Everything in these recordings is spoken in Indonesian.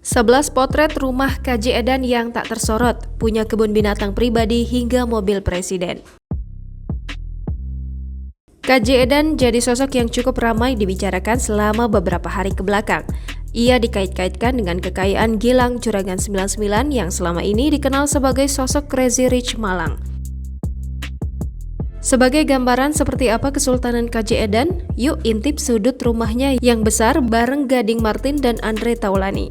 11 potret rumah KJ Edan yang tak tersorot, punya kebun binatang pribadi hingga mobil presiden. KJ Edan jadi sosok yang cukup ramai dibicarakan selama beberapa hari kebelakang. Ia dikait-kaitkan dengan kekayaan Gilang Juragan 99 yang selama ini dikenal sebagai sosok Crazy Rich Malang. Sebagai gambaran seperti apa Kesultanan KJ Edan, yuk intip sudut rumahnya yang besar bareng Gading Martin dan Andre Taulani.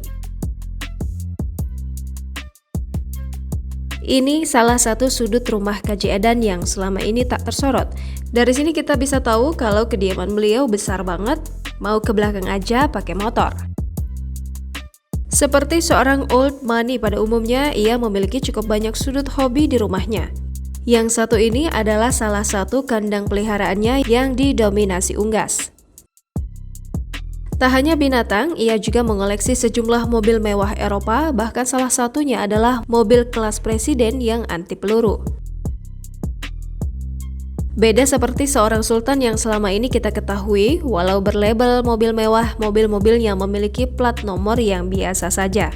Ini salah satu sudut rumah KJ Edan yang selama ini tak tersorot. Dari sini kita bisa tahu kalau kediaman beliau besar banget, mau ke belakang aja pakai motor. Seperti seorang old money pada umumnya, ia memiliki cukup banyak sudut hobi di rumahnya. Yang satu ini adalah salah satu kandang peliharaannya yang didominasi unggas. Tak hanya binatang, ia juga mengoleksi sejumlah mobil mewah Eropa, bahkan salah satunya adalah mobil kelas presiden yang anti peluru. Beda seperti seorang sultan yang selama ini kita ketahui, walau berlabel mobil mewah, mobil-mobilnya memiliki plat nomor yang biasa saja.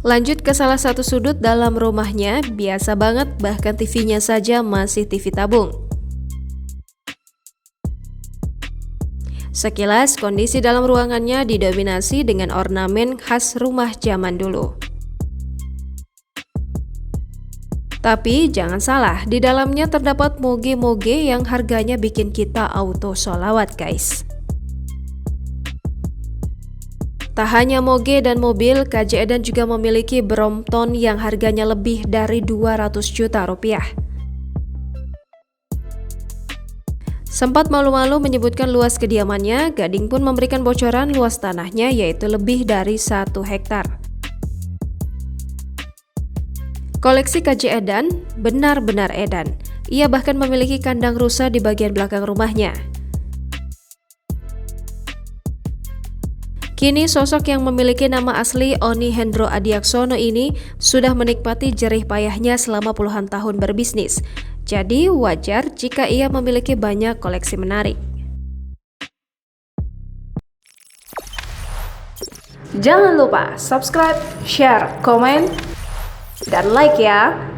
Lanjut ke salah satu sudut dalam rumahnya, biasa banget, bahkan TV-nya saja masih TV tabung. Sekilas, kondisi dalam ruangannya didominasi dengan ornamen khas rumah zaman dulu. Tapi jangan salah, di dalamnya terdapat moge-moge yang harganya bikin kita auto sholawat guys. Tak hanya moge dan mobil, KJ Edan juga memiliki Brompton yang harganya lebih dari 200 juta rupiah. Sempat malu-malu menyebutkan luas kediamannya, Gading pun memberikan bocoran luas tanahnya yaitu lebih dari 1 hektar. Koleksi KJ Edan benar-benar edan. Ia bahkan memiliki kandang rusa di bagian belakang rumahnya. Kini sosok yang memiliki nama asli Oni Hendro Adiaksono ini sudah menikmati jerih payahnya selama puluhan tahun berbisnis. Jadi wajar jika ia memiliki banyak koleksi menarik. Jangan lupa subscribe, share, komen, dan like ya!